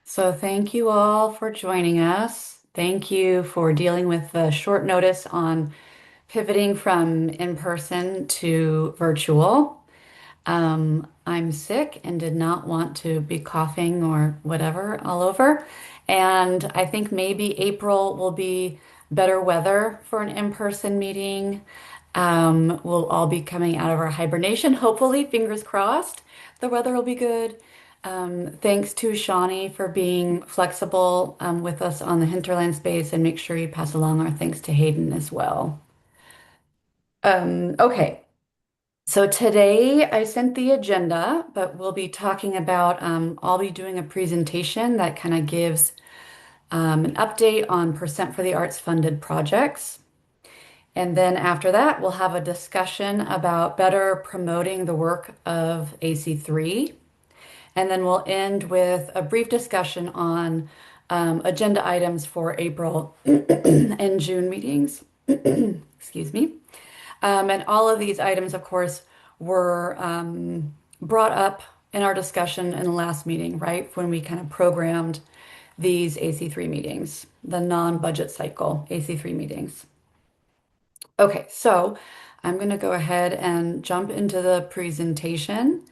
So thank you all for joining us. Thank you for dealing with the short notice on pivoting from in-person to virtual. I'm sick and did not want to be coughing or whatever all over. And I think maybe April will be better weather for an in-person meeting. We'll all be coming out of our hibernation. Hopefully, fingers crossed, the weather will be good. Thanks to Shawnee for being flexible with us on the hinterland space, and make sure you pass along our thanks to Hayden as well. Okay, so today I sent the agenda, but we'll be talking about, I'll be doing a presentation that kind of gives an update on percent for the arts funded projects. And then after that, we'll have a discussion about better promoting the work of AC3. And then we'll end with a brief discussion on agenda items for April and June meetings. Excuse me. And all of these items, of course, were brought up in our discussion in the last meeting, right? When we kind of programmed these AC3 meetings, the non-budget cycle AC3 meetings. Okay, so I'm going to go ahead and jump into the presentation.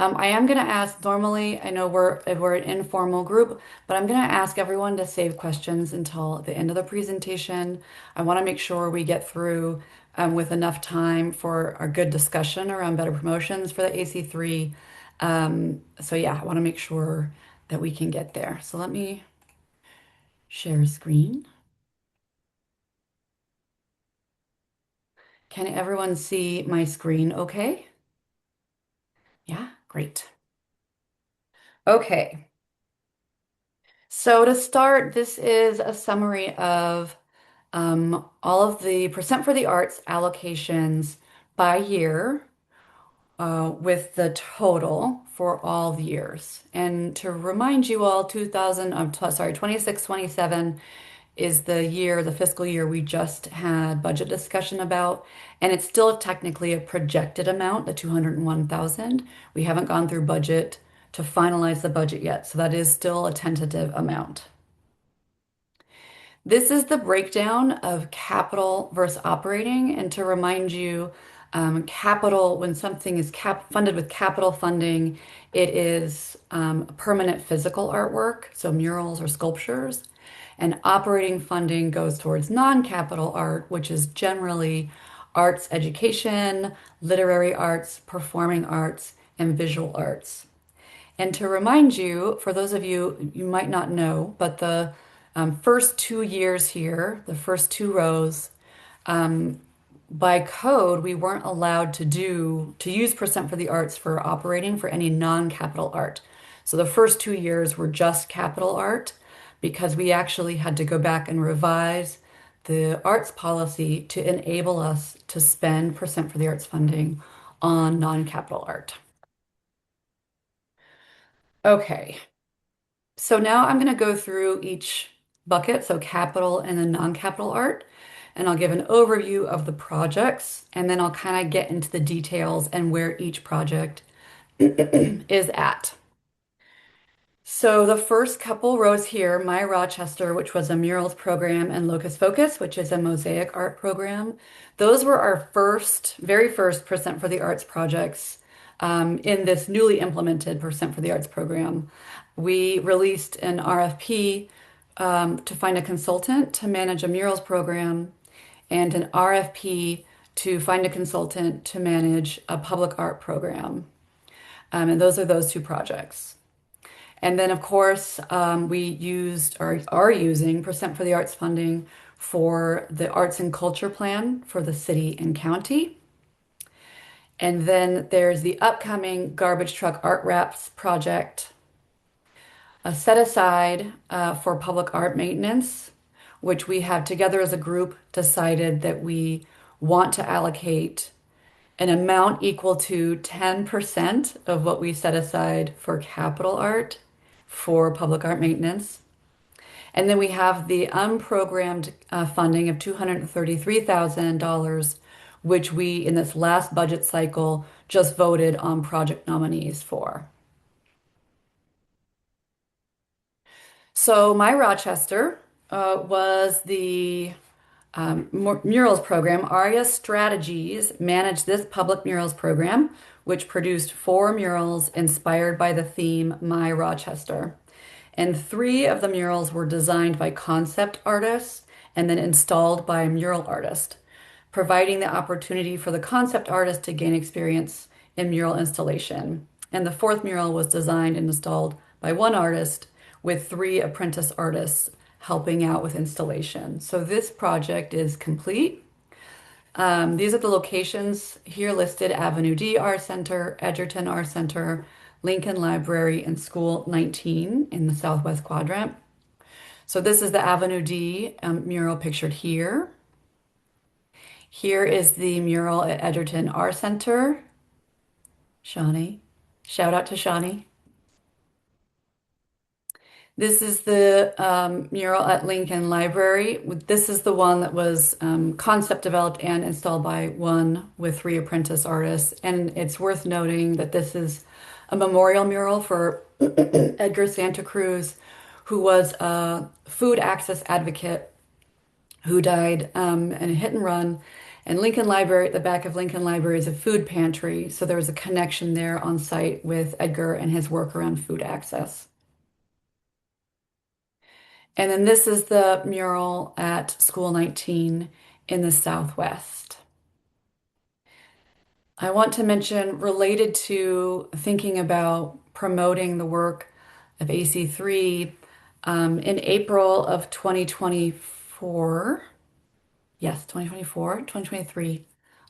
I am going to ask, normally, I know we're an informal group, but I'm going to ask everyone to save questions until the end of the presentation. I want to make sure we get through with enough time for our good discussion around better promotions for the AC3. So yeah, I want to make sure that we can get there. So let me share screen. Can everyone see my screen okay? Yeah, great. Okay. So to start, this is a summary of all of the percent for the arts allocations by year with the total for all the years. And to remind you all, 26, 27 is the year, the fiscal year we just had budget discussion about. And it's still technically a projected amount, the 201,000. We haven't gone through budget to finalize the budget yet. So that is still a tentative amount. This is the breakdown of capital versus operating. And to remind you, capital, when something is funded with capital funding, it is permanent physical artwork, so murals or sculptures. And operating funding goes towards non-capital art, which is generally arts education, literary arts, performing arts, and visual arts. And to remind you, for those of you you might not know, but the first 2 years here, the first two rows, by code, we weren't allowed to use percent for the arts for operating for any non-capital art. So the first 2 years were just capital art because we actually had to go back and revise the arts policy to enable us to spend percent for the arts funding on non-capital art. Okay. So now I'm going to go through each bucket, so capital and then non-capital art, and I'll give an overview of the projects, and then I'll kind of get into the details and where each project is at. So the first couple rows here, My Rochester, which was a murals program, and Locus Focus, which is a mosaic art program, those were our very first percent for the arts projects in this newly implemented percent for the arts program. We released an RFP to find a consultant to manage a murals program and an RFP to find a consultant to manage a public art program. And those are those two projects. And then, of course, we used or are using percent for the arts funding for the arts and culture plan for the city and county. And then there's the upcoming garbage truck art wraps project, a set aside for public art maintenance, which we have together as a group decided that we want to allocate an amount equal to 10% of what we set aside for capital art for public art maintenance. And then we have the unprogrammed funding of $233,000, which we, in this last budget cycle, just voted on project nominees for. So my Rochester was the murals program. ARIA Strategies managed this public murals program, which produced four murals inspired by the theme My Rochester. And three of the murals were designed by concept artists and then installed by a mural artist, providing the opportunity for the concept artist to gain experience in mural installation. And the fourth mural was designed and installed by one artist with three apprentice artists helping out with installation. So this project is complete. These are the locations here listed: Avenue D Art Center, Edgerton Art Center, Lincoln Library, and School 19 in the Southwest Quadrant. So this is the Avenue D mural pictured here. Here is the mural at Edgerton Art Center. Shawnee. Shout out to Shawnee. This is the mural at Lincoln Library. This is the one that was concept developed and installed by one with three apprentice artists. And it's worth noting that this is a memorial mural for Edgar Santa Cruz, who was a food access advocate who died in a hit and run. And Lincoln Library, at the back of Lincoln Library, is a food pantry. So there was a connection there on site with Edgar and his work around food access. And then this is the mural at School 19 in the Southwest. I want to mention, related to thinking about promoting the work of AC3, in April of 2024, yes, 2024, 2023.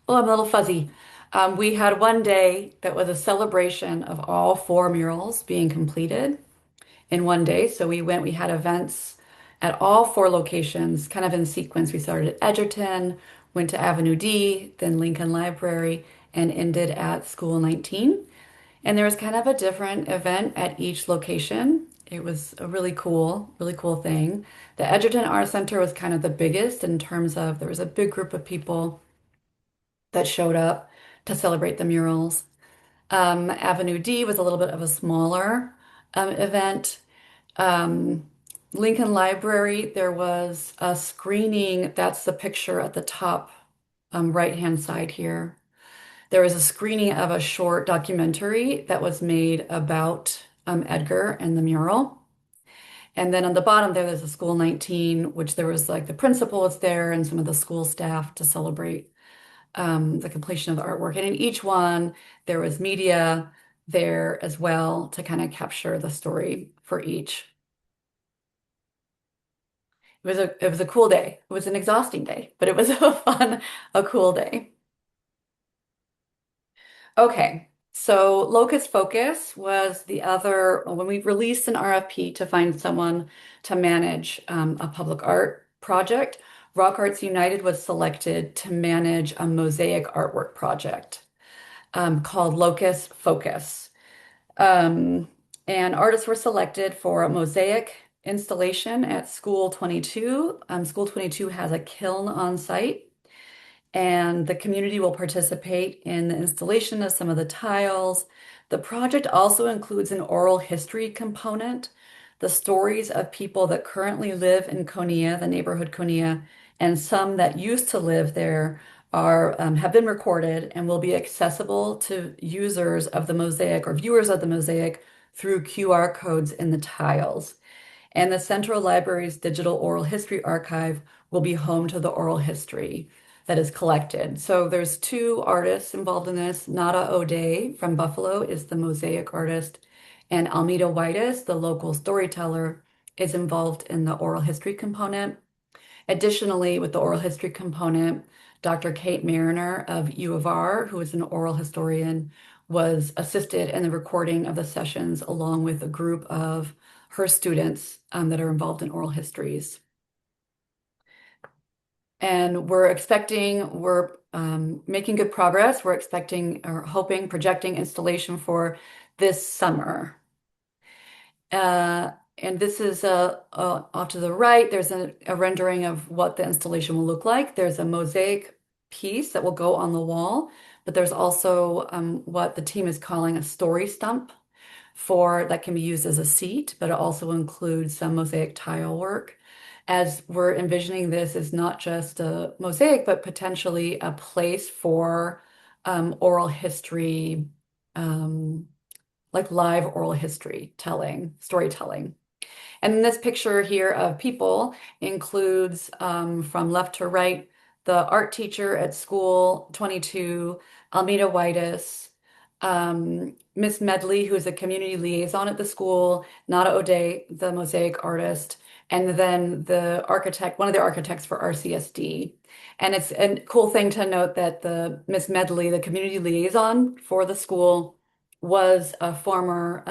Oh, I'm a little fuzzy. We had one day that was a celebration of all four murals being completed in one day. So we had events at all four locations, kind of in sequence. We started at Edgerton, went to Avenue D, then Lincoln Library, and ended at School 19. And there was kind of a different event at each location. It was a really cool thing. The Edgerton Art Center was kind of the biggest in terms of there was a big group of people that showed up to celebrate the murals. Avenue D was a little bit of a smaller event. Um, Lincoln Library, there was a screening. That's the picture at the top right-hand side here. There was a screening of a short documentary that was made about Edgar and the mural. And then on the bottom there, there's a School 19, which there was like the principal was there and some of the school staff to celebrate the completion of the artwork. And in each one, there was media there as well to kind of capture the story for each. It was a cool day. It was an exhausting day, but it was a cool day. Okay, so Locust Focus was the other when we released an RFP to find someone to manage a public art project. Rock Arts United was selected to manage a mosaic artwork project called Locust Focus. Um, and artists were selected for a mosaic installation at School 22. School 22 has a kiln on site, and the community will participate in the installation of some of the tiles. The project also includes an oral history component. The stories of people that currently live in Konya, the neighborhood Konya, and some that used to live there are have been recorded and will be accessible to users of the mosaic or viewers of the mosaic through QR codes in the tiles. And the Central Library's digital oral history archive will be home to the oral history that is collected. So there's two artists involved in this. Nada O'Day from Buffalo is the mosaic artist, and Almeda Whitus, the local storyteller, is involved in the oral history component. Additionally, with the oral history component, Dr. Kate Mariner of U of R, who is an oral historian, was assisted in the recording of the sessions along with a group of her students that are involved in oral histories. And we're making good progress. We're expecting or hoping, projecting installation for this summer. And this is off to the right. There's a rendering of what the installation will look like. There's a mosaic piece that will go on the wall, but there's also what the team is calling a story stump for that can be used as a seat, but it also includes some mosaic tile work. As we're envisioning this as not just a mosaic, but potentially a place for oral history, um, like live oral history telling, storytelling. And then this picture here of people includes from left to right, the art teacher at school 22, Almeda Whitus, Miss Medley, who is a community liaison at the school, Nada O'Day, the mosaic artist, and then the architect, one of the architects for RCSD. And it's a cool thing to note that the Miss Medley, the community liaison for the school, was a former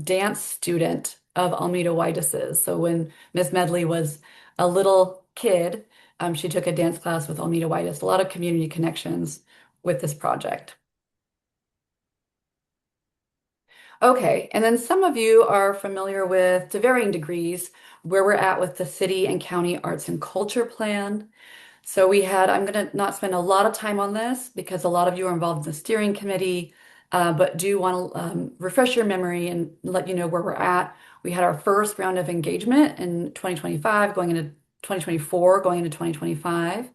dance student of Almeda Whitus's. So when Miss Medley was a little kid, she took a dance class with Almeda Whitus. A lot of community connections with this project. Okay, and then some of you are familiar with, to varying degrees, where we're at with the city and county arts and culture plan. So we had, I'm going to not spend a lot of time on this because a lot of you are involved in the steering committee, but do want to refresh your memory and let you know where we're at. We had our first round of engagement in 2025, going into 2024, going into 2025.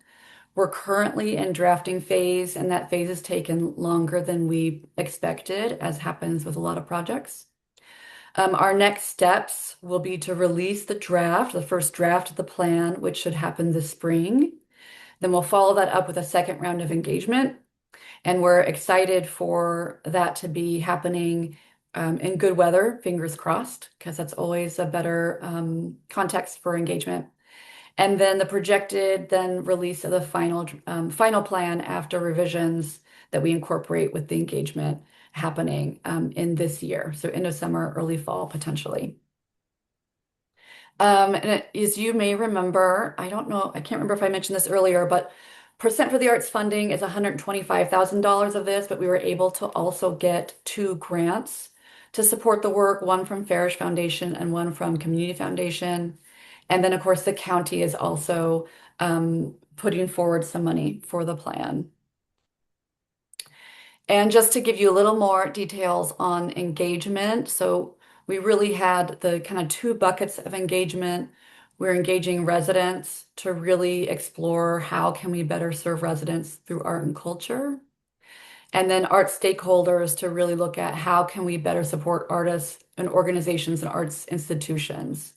We're currently in drafting phase, and that phase has taken longer than we expected, as happens with a lot of projects. Our next steps will be to release the draft, the first draft of the plan, which should happen this spring. Then we'll follow that up with a second round of engagement. And we're excited for that to be happening in good weather, fingers crossed, because that's always a better context for engagement. And then the projected then release of the final plan after revisions that we incorporate with the engagement happening in this year. So end of summer, early fall, potentially. As you may remember, I don't know, I can't remember if I mentioned this earlier, but Percent for the Arts funding is $125,000 of this, but we were able to also get two grants to support the work, one from Farish Foundation and one from Community Foundation. And then, of course, the county is also putting forward some money for the plan. And just to give you a little more details on engagement, so we really had the kind of two buckets of engagement. We're engaging residents to really explore how can we better serve residents through art and culture. And then art stakeholders to really look at how can we better support artists and organizations and arts institutions.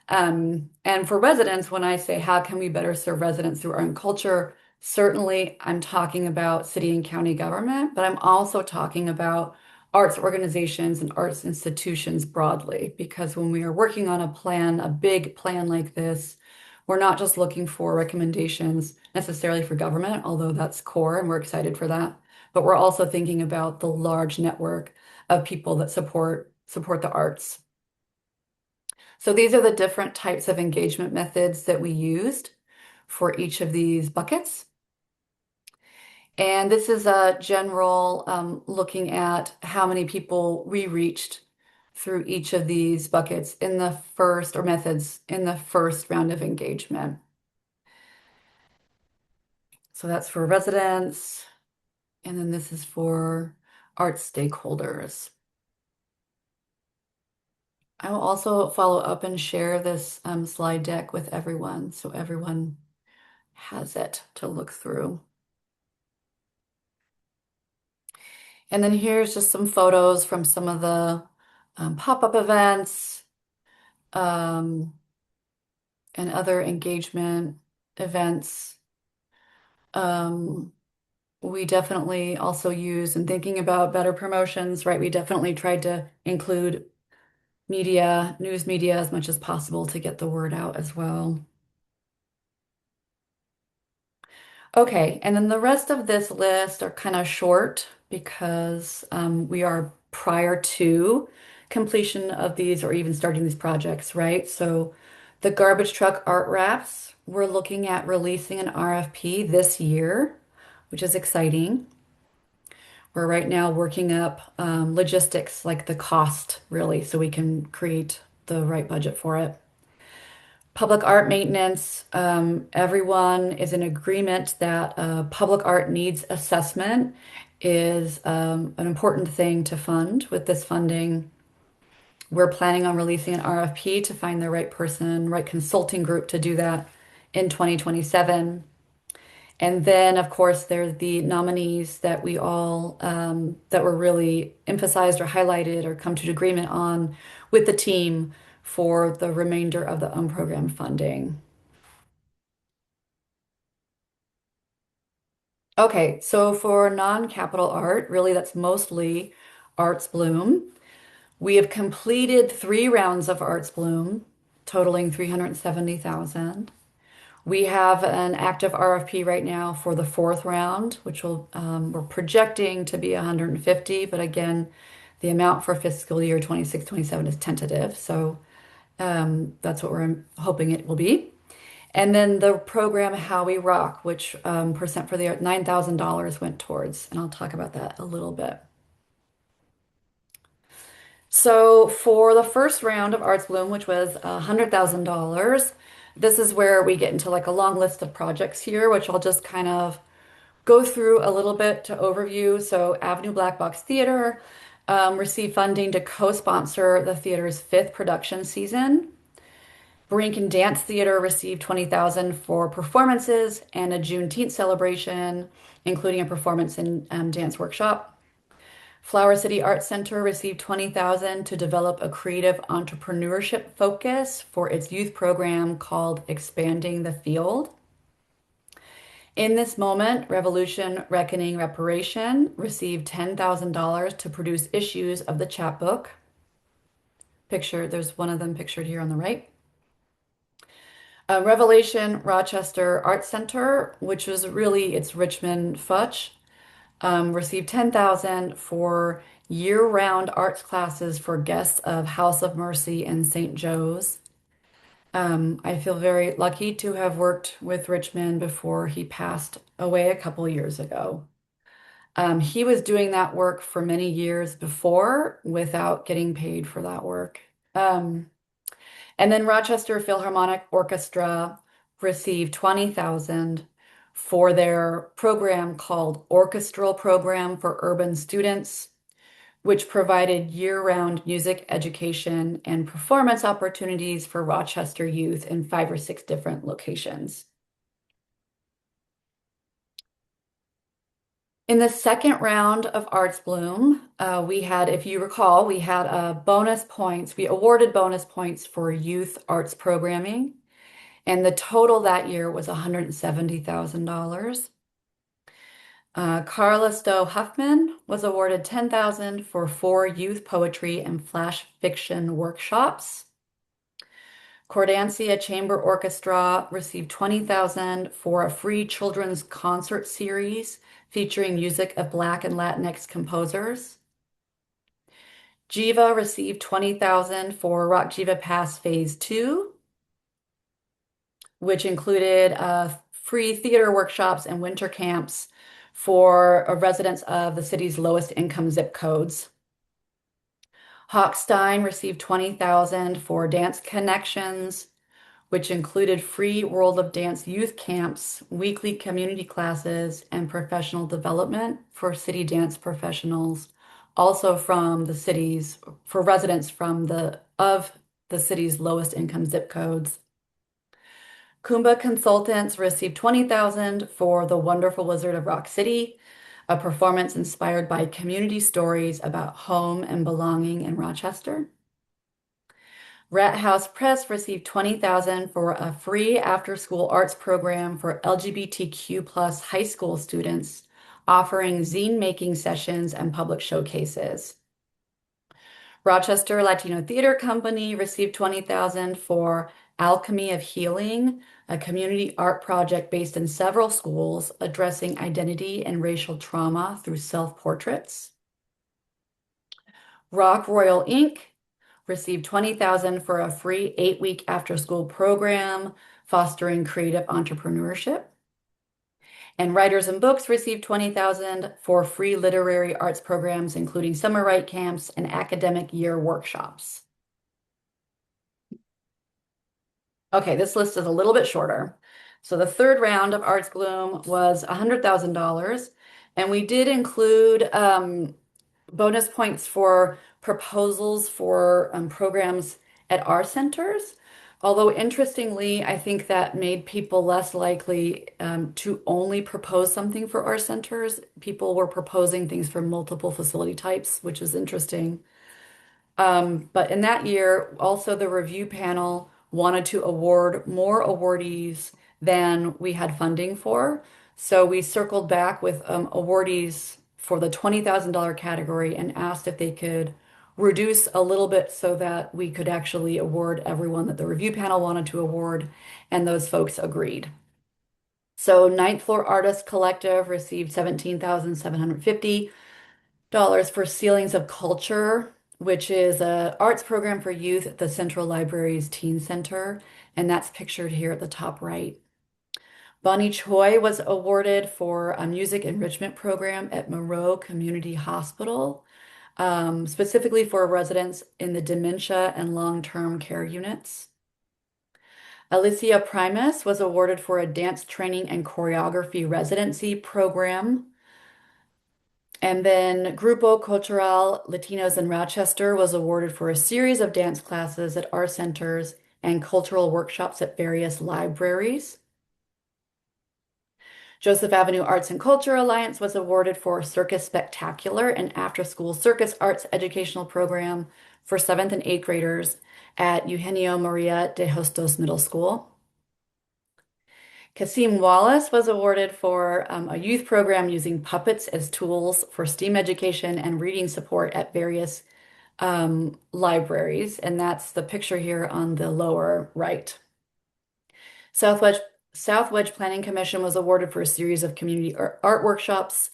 And for residents, when I say how can we better serve residents through art and culture, certainly I'm talking about city and county government, but I'm also talking about arts organizations and arts institutions broadly, because when we are working on a plan, a big plan like this, we're not just looking for recommendations necessarily for government, although that's core and we're excited for that, but we're also thinking about the large network of people that support the arts. So these are the different types of engagement methods that we used for each of these buckets. And this is a general looking at how many people we reached through each of these buckets in the first, or methods in the first round of engagement. So that's for residents, and then this is for art stakeholders. I will also follow up and share this slide deck with everyone so everyone has it to look through. And then here's just some photos from some of the pop-up events um, and other engagement events. We definitely also use, in thinking about better promotions, right? We definitely tried to include media, news media as much as possible to get the word out as well. Okay, and then the rest of this list are kind of short because we are prior to completion of these or even starting these projects, right? So the garbage truck art wraps, we're looking at releasing an RFP this year, which is exciting. We're right now working up logistics, like the cost really, so we can create the right budget for it. Public art maintenance, everyone is in agreement that public art needs assessment is an important thing to fund with this funding. We're planning on releasing an RFP to find the right person, right consulting group to do that in 2027. And then, of course, there's the nominees that we all that were really emphasized or highlighted or come to an agreement on with the team for the remainder of the program funding. Okay, so for non-capital art, really that's mostly Arts Bloom. We have completed 3 rounds of Arts Bloom, totaling 370,000. We have an active RFP right now for the 4th round, which we're projecting to be 150, but again, the amount for fiscal year 26-27 is tentative, so that's what we're hoping it will be. And then the program How We Rock, which percent for the art, $9,000 went towards, and I'll talk about that a little bit. So for the first round of Arts Bloom, which was $100,000, this is where we get into like a long list of projects here, which I'll just kind of go through a little bit to overview. So Avenue Black Box Theater received funding to co-sponsor the theater's 5th production season. Borinquen Dance Theater received 20,000 for performances and a Juneteenth celebration, including a performance and dance workshop. Flower City Arts Center received 20,000 to develop a creative entrepreneurship focus for its youth program called Expanding the Field. In this moment, Revolution Reckoning Reparation received $10,000 to produce issues of the chapbook. There's one of them pictured here on the right. Revelation Rochester Arts Center, which was really its Richmond Futch, received 10,000 for year-round arts classes for guests of House of Mercy and St. Joe's. I feel very lucky to have worked with Richmond before he passed away a couple years ago. He was doing that work for many years before without getting paid for that work. And then Rochester Philharmonic Orchestra received 20,000 for their program called Orchestral Program for Urban Students, which provided year-round music education and performance opportunities for Rochester youth in 5 or 6 different locations. In the second round of Arts Bloom, we had, if you recall, we had bonus points. We awarded bonus points for youth arts programming, and the total that year was $170,000. Carla Stowe Huffman was awarded 10,000 for 4 youth poetry and flash fiction workshops. Cordancia Chamber Orchestra received 20,000 for a free children's concert series featuring music of Black and Latinx composers. Jiva received 20,000 for Rock Jiva Pass Phase 2, which included free theater workshops and winter camps for residents of the city's lowest income zip codes. Hochstein received 20,000 for Dance Connections, which included free World of Dance youth camps, weekly community classes, and professional development for city dance professionals, also from the cities, for residents from the city's lowest income zip codes. Kumba Consultants received 20,000 for The Wonderful Wizard of Rock City, a performance inspired by community stories about home and belonging in Rochester. Rat House Press received 20,000 for a free after-school arts program for LGBTQ plus high school students, offering zine making sessions and public showcases. Rochester Latino Theater Company received 20,000 for Alchemy of Healing, a community art project based in several schools addressing identity and racial trauma through self-portraits. Rock Royal Inc. received 20,000 for a free 8-week after-school program fostering creative entrepreneurship. And Writers and Books received 20,000 for free literary arts programs, including summer write camps and academic year workshops. Okay, this list is a little bit shorter. So the third round of Arts Bloom was $100,000, and we did include bonus points for proposals for programs at our centers. Although interestingly, I think that made people less likely to only propose something for our centers. People were proposing things for multiple facility types, which is interesting. But in that year, also the review panel wanted to award more awardees than we had funding for. So we circled back with awardees for the $20,000 category and asked if they could reduce a little bit so that we could actually award everyone that the review panel wanted to award, and those folks agreed. So Ninth Floor Artists Collective received $17,750 for Ceilings of Culture, which is a arts program for youth at the Central Library's Teen Center, and that's pictured here at the top right. Bonnie Choi was awarded for a music enrichment program at Monroe Community Hospital, specifically for residents in the dementia and long-term care units. Alicia Primus was awarded for a dance training and choreography residency program. And then Grupo Cultural Latinos in Rochester was awarded for a series of dance classes at our centers and cultural workshops at various libraries. Joseph Avenue Arts and Culture Alliance was awarded for Circus Spectacular, an after-school circus arts educational program for 7th and 8th graders at Eugenio Maria de Hostos Middle School. Kasim Wallace was awarded for a youth program using puppets as tools for STEAM education and reading support at various libraries, and that's the picture here on the lower right. South Wedge Planning Commission was awarded for a series of community art workshops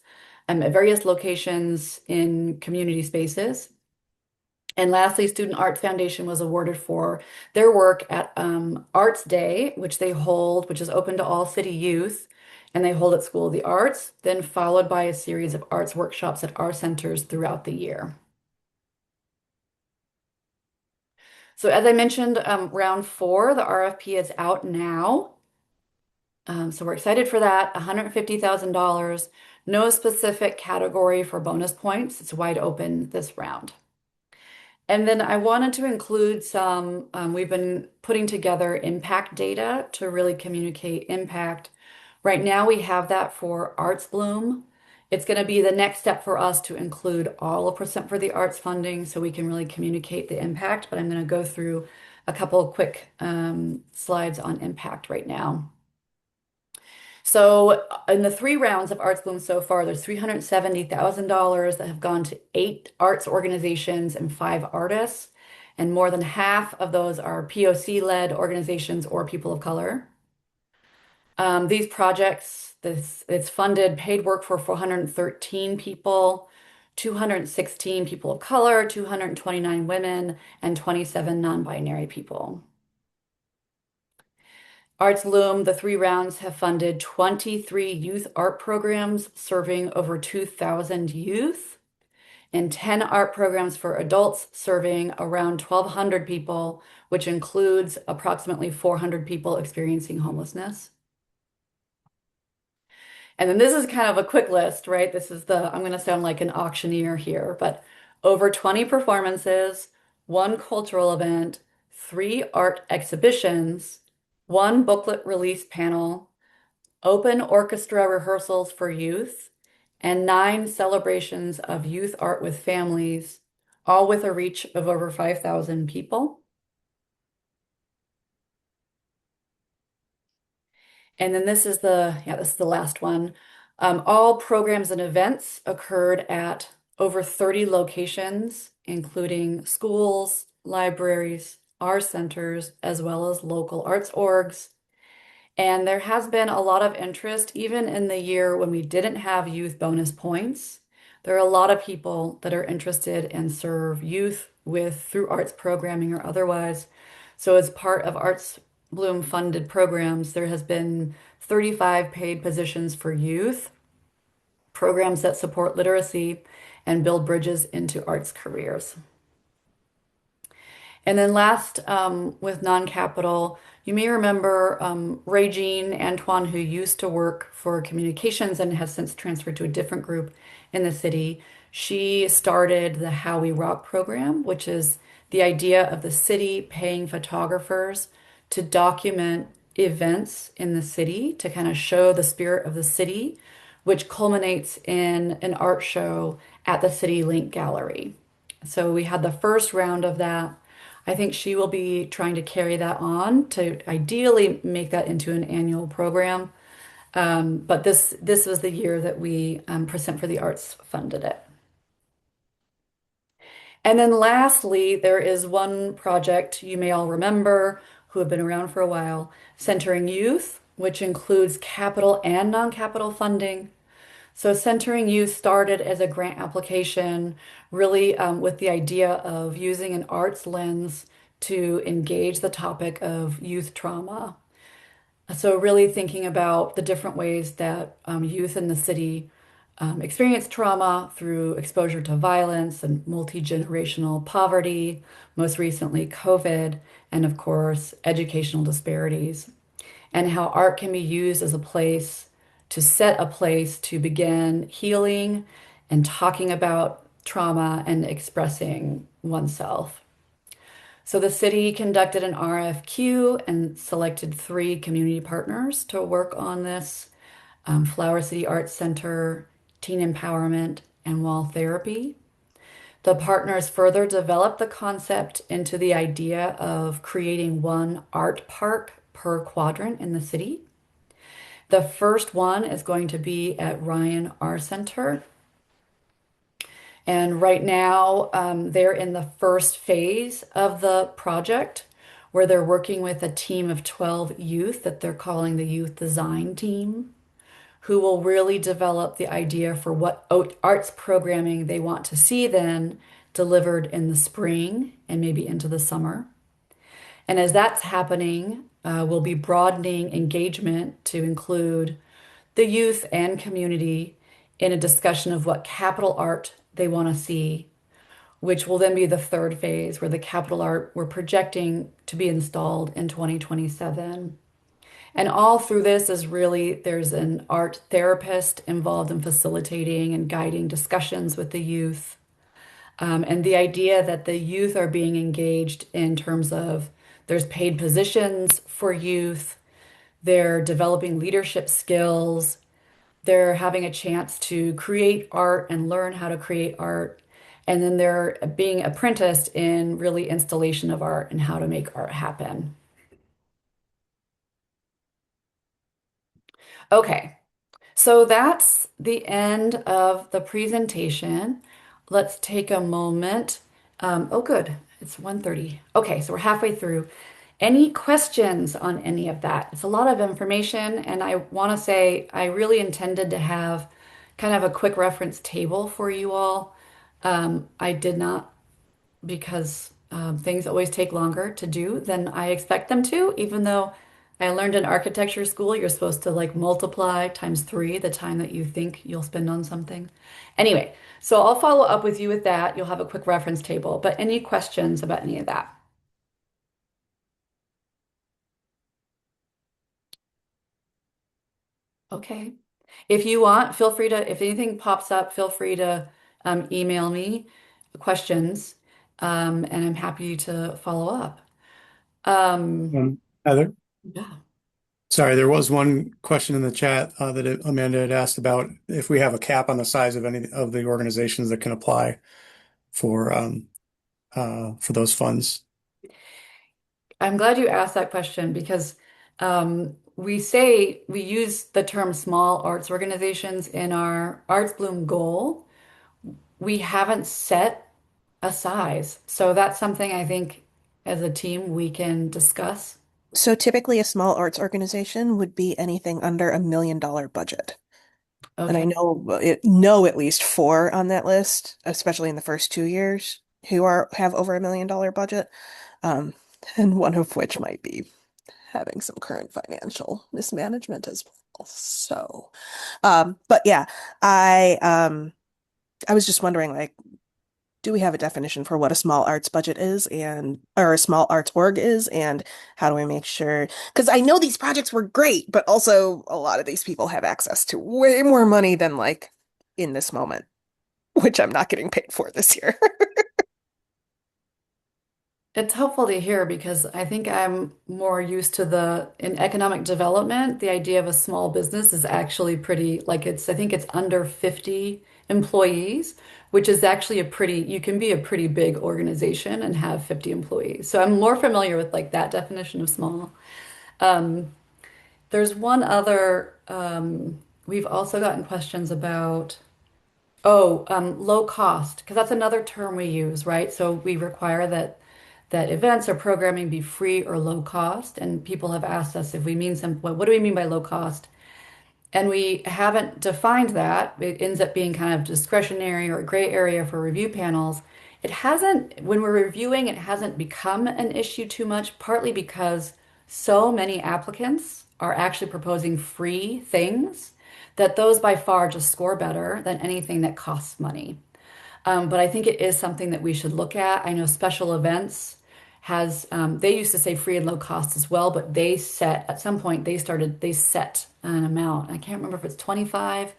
at various locations in community spaces. And lastly, Student Arts Foundation was awarded for their work at Arts Day, which they hold, which is open to all city youth, and they hold at School of the Arts, then followed by a series of arts workshops at our centers throughout the year. So as I mentioned, round 4, the RFP is out now. So we're excited for that. $150,000, no specific category for bonus points. It's wide open this round. And then I wanted to include some, we've been putting together impact data to really communicate impact. Right now we have that for Arts Bloom. It's going to be the next step for us to include all of Percent for the Arts funding so we can really communicate the impact, but I'm going to go through a couple of quick slides on impact right now. So in the 3 rounds of Arts Bloom so far, there's $370,000 that have gone to 8 arts organizations and 5 artists, and more than half of those are POC-led organizations or people of color. These projects, it's funded paid work for 413 people, 216 people of color, 229 women, and 27 non-binary people. Arts Bloom, the 3 rounds have funded 23 youth art programs serving over 2,000 youth and 10 art programs for adults serving around 1,200 people, which includes approximately 400 people experiencing homelessness. And then this is kind of a quick list, right? I'm going to sound like an auctioneer here, but over 20 performances, 1 cultural event, 3 art exhibitions, 1 booklet release panel, open orchestra rehearsals for youth, and 9 celebrations of youth art with families, all with a reach of over 5,000 people. And then this is the last one. All programs and events occurred at over 30 locations, including schools, libraries, our centers, as well as local arts orgs. And there has been a lot of interest, even in the year when we didn't have youth bonus points. There are a lot of people that are interested and serve youth through arts programming or otherwise. So as part of Arts Bloom funded programs, there has been 35 paid positions for youth, programs that support literacy and build bridges into arts careers. And then last, with non-capital, you may remember Regine Antoine, who used to work for communications and has since transferred to a different group in the city. She started the How We Rock program, which is the idea of the city paying photographers to document events in the city to kind of show the spirit of the city, which culminates in an art show at the City Link Gallery. So we had the first round of that. I think she will be trying to carry that on to ideally make that into an annual program. But this was the year that we Percent for the Arts funded it. And then lastly, there is one project you may all remember who have been around for a while, Centering Youth, which includes capital and non-capital funding. So Centering Youth started as a grant application, really with the idea of using an arts lens to engage the topic of youth trauma. So really thinking about the different ways that youth in the city experience trauma through exposure to violence and multi-generational poverty, most recently COVID, and of course, educational disparities, and how art can be used as a place to set a place to begin healing and talking about trauma and expressing oneself. So the city conducted an RFQ and selected three community partners to work on this Flower City Arts Center, Teen Empowerment, and Wall Therapy. The partners further developed the concept into the idea of creating one art park per quadrant in the city. The first one is going to be at Ryan Art Center. And right now, they're in the first phase of the project where they're working with a team of 12 youth that they're calling the Youth Design Team, who will really develop the idea for what arts programming they want to see then delivered in the spring and maybe into the summer. And as that's happening, we'll be broadening engagement to include the youth and community in a discussion of what capital art they want to see, which will then be the third phase where the capital art we're projecting to be installed in 2027. And all through this is really there's an art therapist involved in facilitating and guiding discussions with the youth. And the idea that the youth are being engaged in terms of there's paid positions for youth, they're developing leadership skills, they're having a chance to create art and learn how to create art. And then they're being apprenticed in really installation of art and how to make art happen. Okay, so that's the end of the presentation. Let's take a moment. Oh, good. It's 1:30. Okay, so we're halfway through. Any questions on any of that? It's a lot of information, and I want to say I really intended to have kind of a quick reference table for you all. I did not because things always take longer to do than I expect them to, even though I learned in architecture school you're supposed to like multiply times three the time that you think you'll spend on something. Anyway, so I'll follow up with you with that. You'll have a quick reference table, but any questions about any of that? Okay. If you want, feel free to, if anything pops up, feel free to email me questions, and I'm happy to follow up. Um, Heather, yeah. sorry, there was one question in the chat that Amanda had asked about if we have a cap on the size of any of the organizations that can apply for those funds. I'm glad you asked that question because we say we use the term small arts organizations in our Arts Bloom goal. We haven't set a size. So that's something I think as a team we can discuss. So typically a small arts organization would be anything under $1 million budget. And I Okay. know at least four on that list, especially in the first 2 years, who are have over $1 million budget. Um, and one of which might be having some current financial mismanagement as well. So, but yeah, I was just wondering, like, do we have a definition for what a small arts budget is and or a small arts org is and how do we make sure because I know these projects were great but also a lot of these people have access to way more money than like in this moment. which I'm not getting paid for this year. It's helpful to hear because I think I'm more used to in economic development, the idea of a small business is actually pretty, like I think it's under 50 employees, which is actually you can be a pretty big organization and have 50 employees. So I'm more familiar with like that definition of small. Um, there's one other, we've also gotten questions about, low cost, because that's another term we use, right? So we require that events or programming be free or low cost, and people have asked us if we mean what do we mean by low cost? And we haven't defined that. It ends up being kind of discretionary or gray area for review panels. It hasn't, when we're reviewing, it hasn't become an issue too much, partly because so many applicants are actually proposing free things that those by far just score better than anything that costs money. But I think it is something that we should look at. I know special events they used to say free and low cost as well, but at some point, they set an amount. I can't remember if it's 25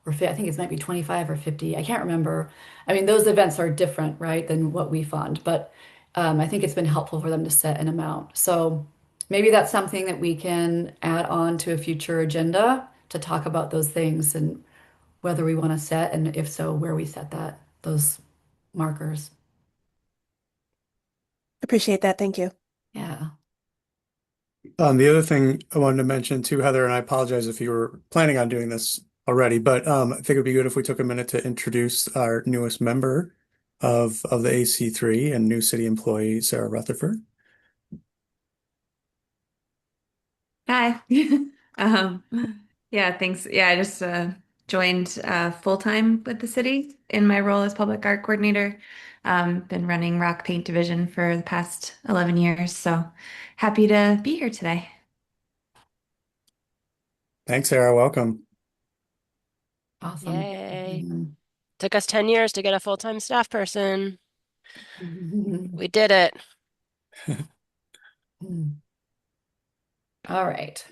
or 50. I think it might be 25 or 50. I can't remember. I mean, those events are different, right, than what we fund, but I think it's been helpful for them to set an amount. So maybe that's something that we can add on to a future agenda to talk about those things and whether we want to set, and if so, where we set those markers. Appreciate that. Thank you. Yeah. The other thing I wanted to mention too, Heather, and I apologize if you were planning on doing this already, but I think it'd be good if we took a minute to introduce our newest member of the AC3 and new city employee, Sarah Rutherford. Hi. Um, yeah, thanks. Yeah, I just joined full-time with the city in my role as public art coordinator. Been running Rock Paint Division for the past 11 years, so happy to be here today. Thanks, Sarah. Welcome. Awesome. Yay. Mhm. Took us 10 years to get a full-time staff person. We did it. All right.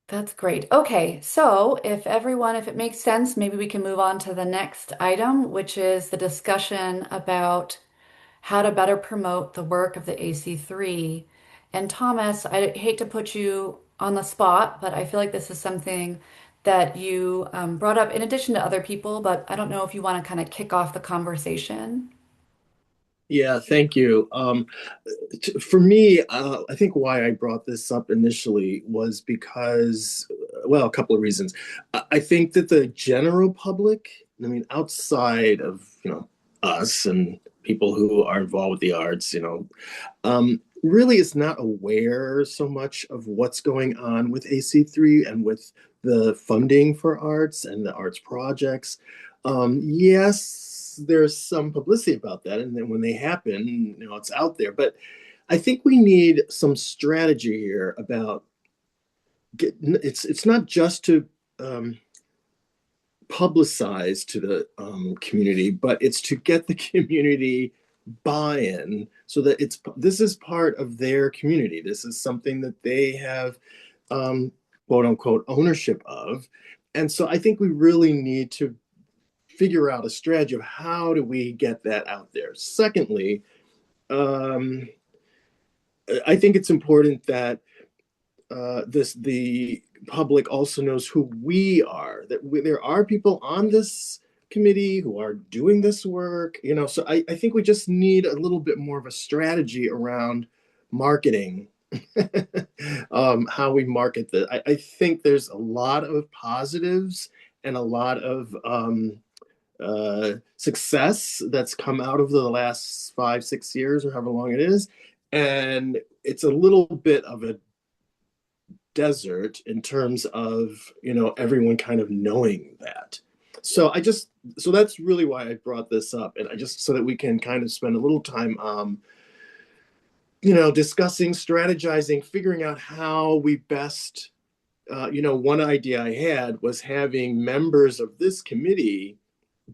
That's great. Okay, so if it makes sense, maybe we can move on to the next item, which is the discussion about how to better promote the work of the AC3. And Thomas, I hate to put you on the spot, but I feel like this is something that you brought up in addition to other people, but I don't know if you want to kind of kick off the conversation. Yeah, thank you. For me, I think why I brought this up initially was because, well, a couple of reasons. I think that the general public, I mean, outside of, us and people who are involved with the arts, really is not aware so much of what's going on with AC3 and with the funding for arts and the arts projects. Yes, there's some publicity about that, and then when they happen, it's out there. But I think we need some strategy here about it's not just to publicize to the community, but it's to get the community buy-in so that this is part of their community. This is something that they have quote unquote ownership of. And so I think we really need to figure out a strategy of how do we get that out there. Secondly, I think it's important that the public also knows who we are. There are people on this committee who are doing this work. So I think we just need a little bit more of a strategy around marketing, how we market this. I think there's a lot of positives and a lot of success that's come out of the last 5-6 years or however long it is, and it's a little bit of a desert in terms of everyone kind of knowing that. So that's really why I brought this up, and I just so that we can kind of spend a little time discussing, strategizing, figuring out how we best one idea I had was having members of this committee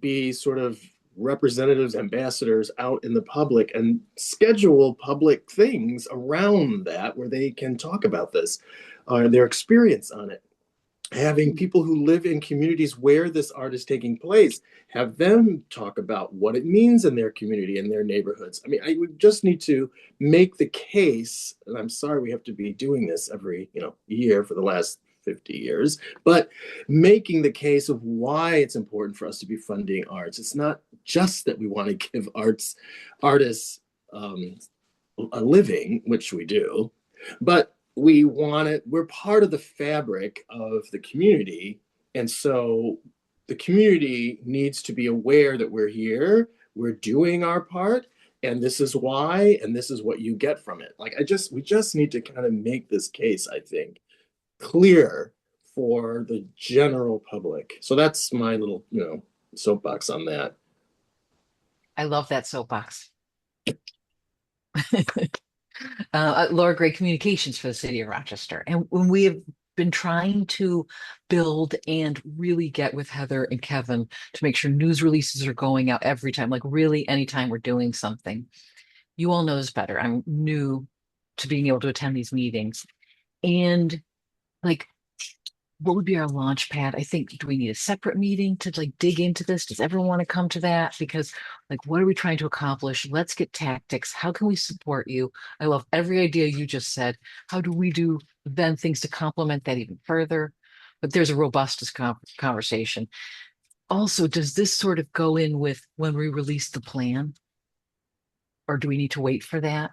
be sort of representatives, ambassadors out in the public and schedule public things around that where they can talk about this, their experience on it. having people who live in communities where this art is taking place, have them talk about what it means in their community and their neighborhoods. I mean, we just need to make the case, and I'm sorry we have to be doing this every, year for the last 50 years, but making the case of why it's important for us to be funding arts. It's not just that we want to give artists a living, which we do, but we're part of the fabric of the community. And so the community needs to be aware that we're here, we're doing our part, and this is why, and this is what you get from it. Like, we just need to kind of make this case, I think, clear for the general public. So that's my little, soapbox on that. I love that soapbox. Laura Gray Communications for the City of Rochester. And when we have been trying to build and really get with Heather and Kevin to make sure news releases are going out every time, like really anytime we're doing something. You all know this better. I'm new to being able to attend these meetings. And like, what would be our launch pad? I think, do we need a separate meeting to like dig into this? Does everyone want to come to that? Because like, what are we trying to accomplish? Let's get tactics. How can we support you? I love every idea you just said. How do we do then things to complement that even further? But there's a robust conversation. Also, does this sort of go in with when we release the plan? Or do we need to wait for that?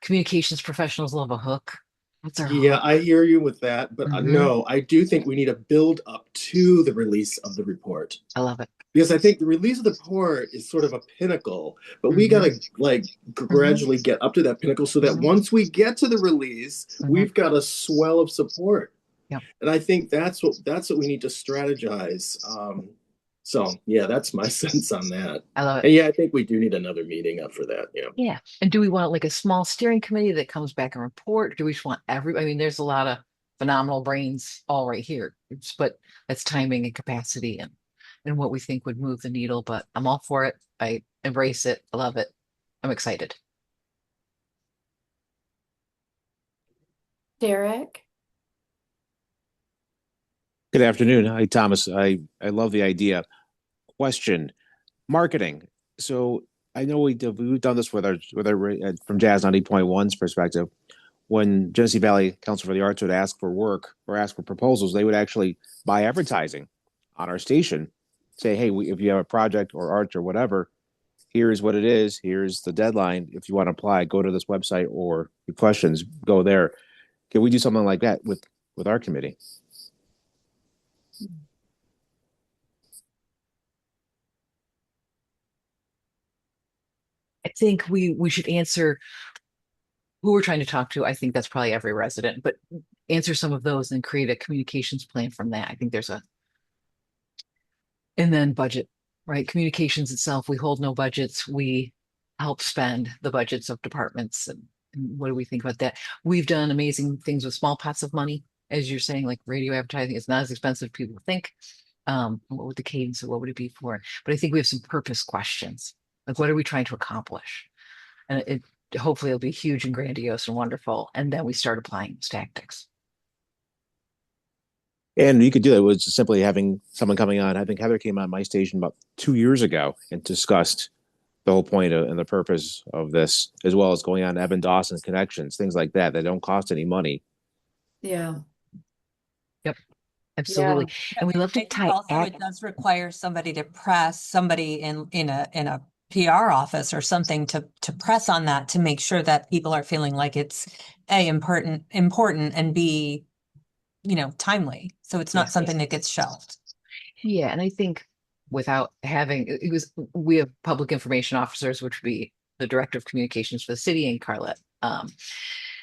Communications professionals love a hook. What's our Yeah, hook? I hear you with that, but Mhm. no, I do think we need a build up to the release of the report. I love it. Because I think the release of the report is sort of a pinnacle, but we Mhm. gotta like gradually get up to that pinnacle so that Mhm. once we get to the release, Mhm. we've got a swell of support. Yep. And I think that's what we need to strategize. So yeah, that's my sense on that. I love And it. yeah, I think we do need another meeting up for that. Yeah. Yeah. And do we want like a small steering committee that comes back and report? Do we just want I mean, there's a lot of phenomenal brains all right here. But that's timing and capacity and what we think would move the needle. But I'm all for it. I embrace it. I love it. I'm excited. Derek? Good afternoon. Hi, Thomas. I love the idea. Question: marketing. So I know we've done this with our from Jazz 90.1's perspective. When Genesee Valley Council for the Arts would ask for work or ask for proposals, they would actually buy advertising on our station. Say, hey, if you have a project or art or whatever, here's what it is. Here's the deadline. If you want to apply, go to this website, or your questions, go there. Can we do something like that with our committee? I think we should answer who we're trying to talk to. I think that's probably every resident, but answer some of those and create a communications plan from that. I think and then budget, right? Communications itself, we hold no budgets. We help spend the budgets of departments. And what do we think about that? We've done amazing things with small pots of money. As you're saying, like radio advertising is not as expensive as people think. What would the cadence, or what would it be for? But I think we have some purpose questions. Like, what are we trying to accomplish? And it hopefully it'll be huge and grandiose and wonderful. And then we start applying those tactics. And you could do it with just simply having someone coming on. I think Heather came on my station about 2 years ago and discussed the whole point and the purpose of this, as well as going on Evan Dawson connections, things like that don't cost any money. Yeah. Yep, absolutely. And we love to I think tie also it does require somebody to press somebody in a PR office or something to press on that to make sure that people are feeling like it's A, important and B, timely. So it's not something that gets shelved. Yeah, and I think without having we have public information officers, which would be the director of communications for the city and Carlette.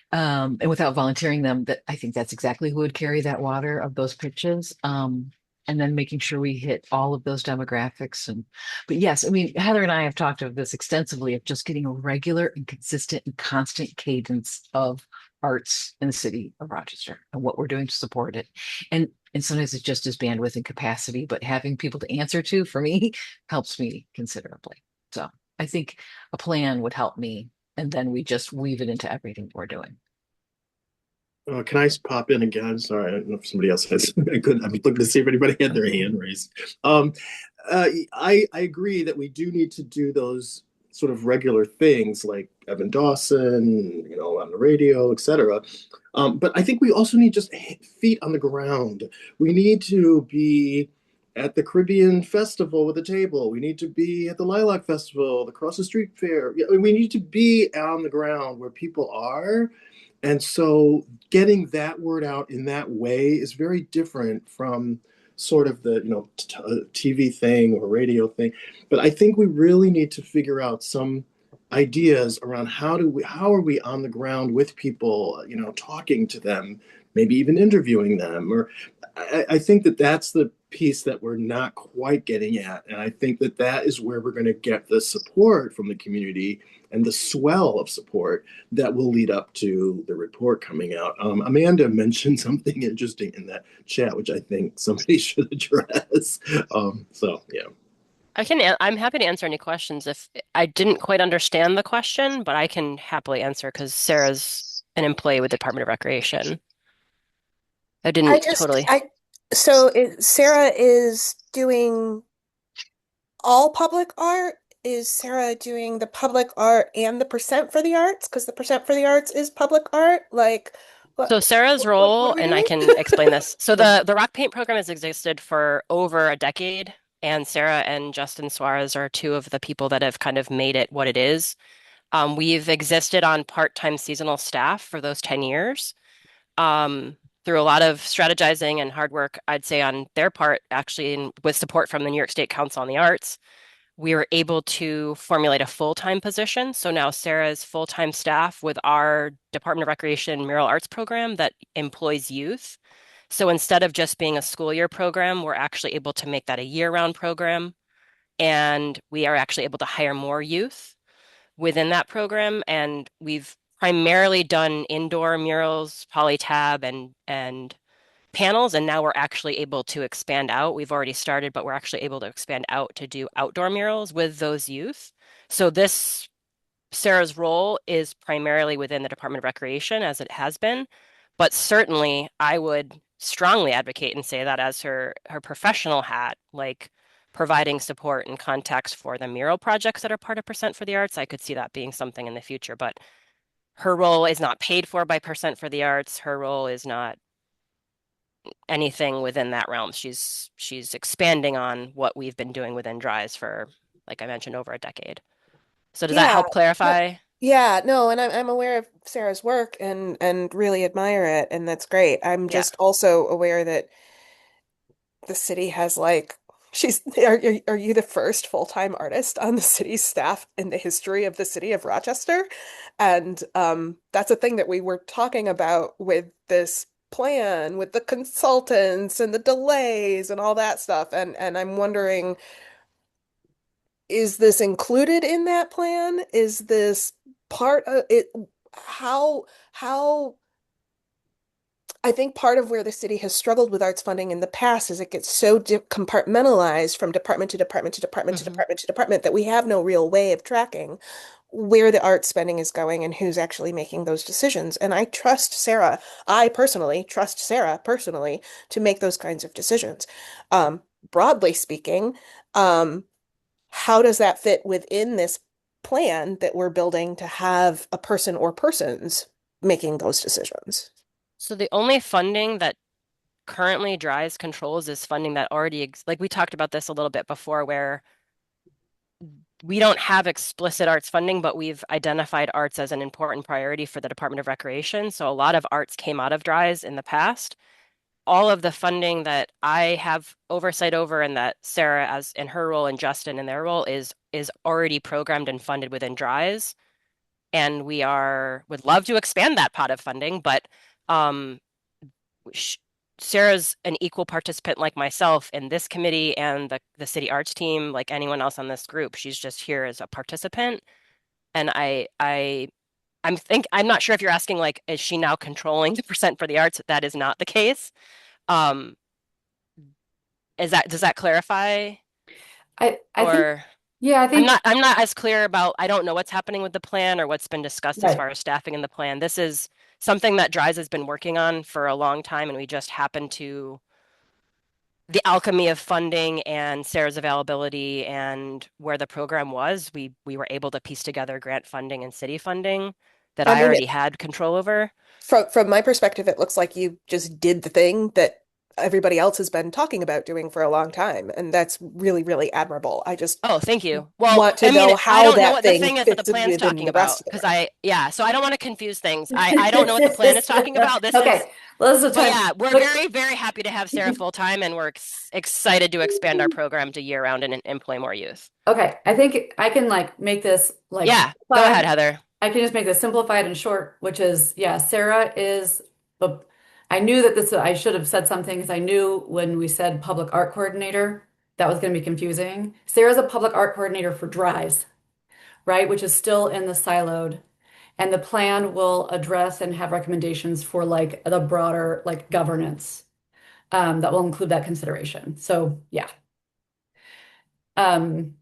And without volunteering them, that I think that's exactly who would carry that water of those pitches. And then making sure we hit all of those demographics. But yes, I mean, Heather and I have talked of this extensively of just getting a regular and consistent and constant cadence of arts in the city of Rochester and what we're doing to support it. And sometimes it's just as bandwidth and capacity, but having people to answer to for me helps me considerably. So I think a plan would help me. And then we just weave it into everything we're doing. Can I pop in again? Sorry, I don't know if somebody else has. I couldn't. I was looking to see if anybody had their hand raised. Um, I agree that we do need to do those sort of regular things like Evan Dawson, on the radio, etc. But I think we also need just feet on the ground. We need to be at the Caribbean Festival with a table. We need to be at the Lilac Festival, the Cross the Street Fair. Yeah, we need to be on the ground where people are. And so getting that word out in that way is very different from sort of the TV thing or radio thing. But I think we really need to figure out some ideas around how are we on the ground with people, talking to them, maybe even interviewing them. Or I think that that's the piece that we're not quite getting at. And I think that that is where we're going to get the support from the community and the swell of support that will lead up to the report coming out. Amanda mentioned something interesting in that chat, which I think somebody should address. So yeah. I'm happy to answer any questions if I didn't quite understand the question, but I can happily answer because Sarah's an employee with the Department of Recreation. I I didn't just, totally. Sarah is doing all public art? Is Sarah doing the public art and the percent for the arts? Because the percent for the arts is public art. Like, So Sarah's what role, are we and I doing? can explain this. So the Rock Paint program has existed for over a decade, and Sarah and Justin Suarez are two of the people that have kind of made it what it is. We've existed on part-time seasonal staff for those 10 years. Through a lot of strategizing and hard work, I'd say on their part, actually, and with support from the New York State Council on the Arts, we were able to formulate a full-time position. So now Sarah's full-time staff with our Department of Recreation Mural Arts program that employs youth. So instead of just being a school year program, we're actually able to make that a year-round program. And we are actually able to hire more youth within that program. And we've primarily done indoor murals, polytab, and panels, and now we're actually able to expand out. We've already started, but we're actually able to expand out to do outdoor murals with those youth. So this Sarah's role is primarily within the Department of Recreation as it has been, but certainly I would strongly advocate and say that as her professional hat, like providing support and context for the mural projects that are part of Percent for the Arts, I could see that being something in the future, but her role is not paid for by Percent for the Arts. Her role is not anything within that realm. She's expanding on what we've been doing within Dries for, like I mentioned, over a decade. So does that Yeah. help No, clarify? yeah, no, and I'm aware of Sarah's work and really admire it, and that's great. I'm Yeah. just also aware that the city has like she's are you the first full-time artist on the city's staff in the history of the city of Rochester? And that's a thing that we were talking about with this plan with the consultants and the delays and all that stuff. And I'm wondering, is this included in that plan? Is this part of it? How I think part of where the city has struggled with arts funding in the past is it gets so compartmentalized from department to department to department to Hmm. department to department that we have no real way of tracking where the art spending is going and who's actually making those decisions. And I trust Sarah. I personally trust Sarah personally to make those kinds of decisions. Broadly speaking, how does that fit within this plan that we're building to have a person or persons making those decisions? So the only funding that currently Dries controls is funding that already like we talked about this a little bit before, where we don't have explicit arts funding, but we've identified arts as an important priority for the Department of Recreation. So a lot of arts came out of Dries in the past. All of the funding that I have oversight over and that Sarah as in her role and Justin in their role is already programmed and funded within Dries. And we are would love to expand that pot of funding, but um, sh Sarah's an equal participant like myself in this committee and the city arts team, like anyone else on this group. She's just here as a participant. And I'm not sure if you're asking like, is she now controlling the percent for the arts? That is not the case. Um, does that clarify? I think Or Yeah, I think I'm not as clear about, I don't know what's happening with the plan or what's been discussed as right. far as staffing in the plan. This is something that Dries has been working on for a long time, and we just happened to the alchemy of funding and Sarah's availability and where the program was, we were able to piece together grant funding and city funding that I I mean, already had control over. from my perspective, it looks like you just did the thing that everybody else has been talking about doing for a long time, and that's really, really admirable. I just Oh, thank you. Well, want to I mean, know I how don't know that what the thing thing is that the fits plan's within talking the rest about of because it. yeah, so I don't want to confuse things. I don't know what the plan is talking about. This is, Okay, well, this is the but time. yeah, we're Quick. very, very happy to have Sarah full time, and we're excited to expand our program to year round and employ more youth. Okay, I think I can like make this like Yeah, go simplified. ahead, Heather. I can just make this simplified and short, which is, yeah, Sarah is, but I knew that this, I should have said something because I knew when we said public art coordinator, that was going to be confusing. Sarah's a public art coordinator for DRIVES, right? Which is still in the siloed. And the plan will address and have recommendations for like the broader like governance that will include that consideration. So yeah. Um,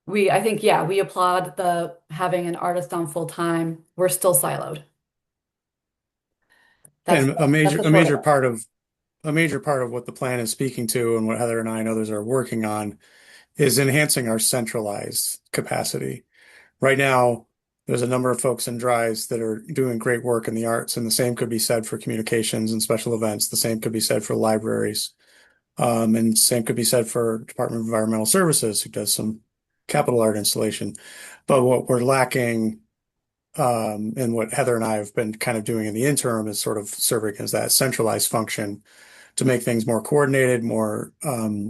I think, yeah, we applaud the having an artist on full time. We're still siloed. That's And that's the a short of major it. part of what the plan is speaking to and what Heather and I and others are working on is enhancing our centralized capacity. Right now, there's a number of folks in DRIVES that are doing great work in the arts, and the same could be said for communications and special events. The same could be said for libraries. And same could be said for Department of Environmental Services, who does some capital art installation. But what we're lacking, and what Heather and I have been kind of doing in the interim is sort of serving as that centralized function to make things more coordinated, more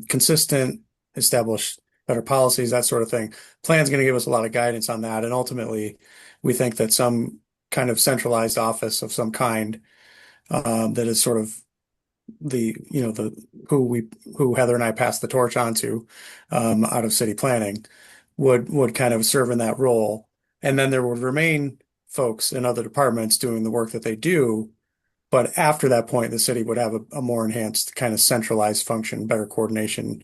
consistent, establish better policies, that sort of thing. Plan's going to give us a lot of guidance on that. And ultimately, we think that some kind of centralized office of some kind that is sort of the, you know, the who Heather and I passed the torch on to out of city planning would kind of serve in that role. And then there would remain folks in other departments doing the work that they do. But after that point, the city would have a more enhanced kind of centralized function, better coordination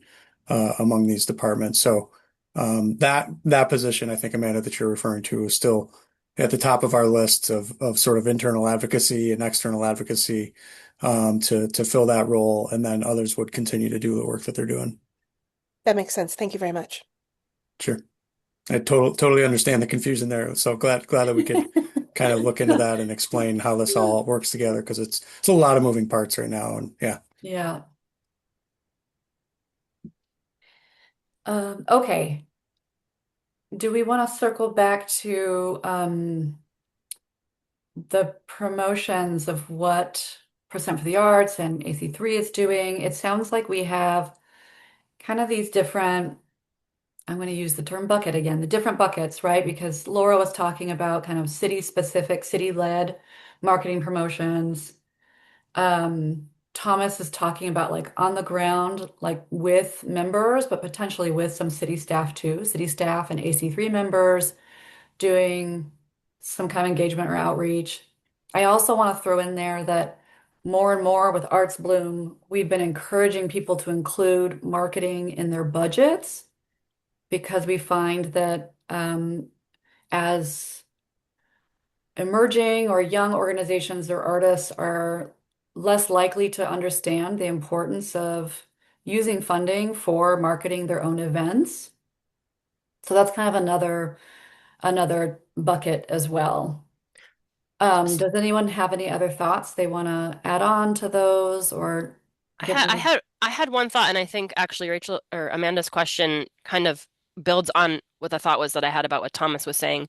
among these departments. So that position, I think, Amanda, that you're referring to, is still at the top of our list of sort of internal advocacy and external advocacy to fill that role, and then others would continue to do the work that they're doing. That makes sense. Thank you very much. Sure. I totally understand the confusion there. So glad that we could kind of look into that and explain how this all works together, because it's a lot of moving parts right now. And yeah. Yeah. Okay. Do we want to circle back to the promotions of what Percent for the Arts and AC3 is doing? It sounds like we have kind of these different, I'm going to use the term bucket again, the different buckets, right? Because Laura was talking about kind of city specific, city led marketing promotions. Thomas is talking about like on the ground, like with members, but potentially with some city staff too, city staff and AC3 members doing some kind of engagement or outreach. I also want to throw in there that more and more with Arts Bloom, we've been encouraging people to include marketing in their budgets because we find that as emerging or young organizations or artists are less likely to understand the importance of using funding for marketing their own events. So that's kind of another bucket as well. Does anyone have any other thoughts they want to add on to those or give them? I had one thought, and I think actually Rachel or Amanda's question kind of builds on what the thought was that I had about what Thomas was saying.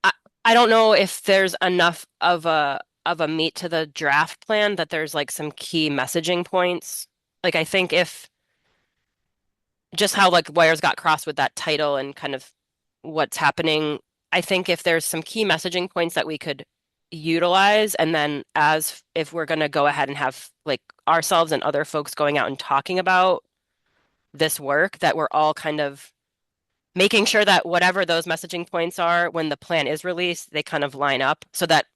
I, I don't know if there's enough of a meat to the draft plan that there's like some key messaging points. Like I think if just how like wires got crossed with that title and kind of what's happening, I think if there's some key messaging points that we could utilize, and then as if we're going to go ahead and have like ourselves and other folks going out and talking about this work, that we're all kind of making sure that whatever those messaging points are when the plan is released, they kind of line up so that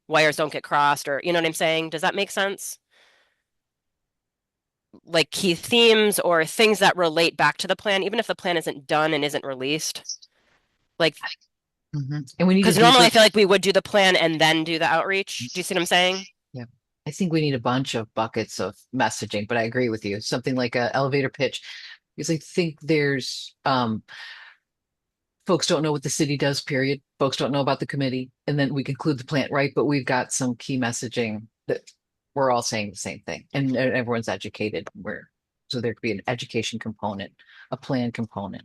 wires don't get crossed, or you know what I'm saying? Does that make sense? like key themes or things that relate back to the plan, even if the plan isn't done and isn't released. Like, And we need a because normally I deeper, feel like we would do the plan and then do the outreach. Do you see what I'm saying? yeah. I think we need a bunch of buckets of messaging, but I agree with you. Something like a elevator pitch, because I think there's folks don't know what the city does, period. Folks don't know about the committee, and then we conclude the plant, right? But we've got some key messaging that we're all saying the same thing, and everyone's educated. So there could be an education component, a plan component,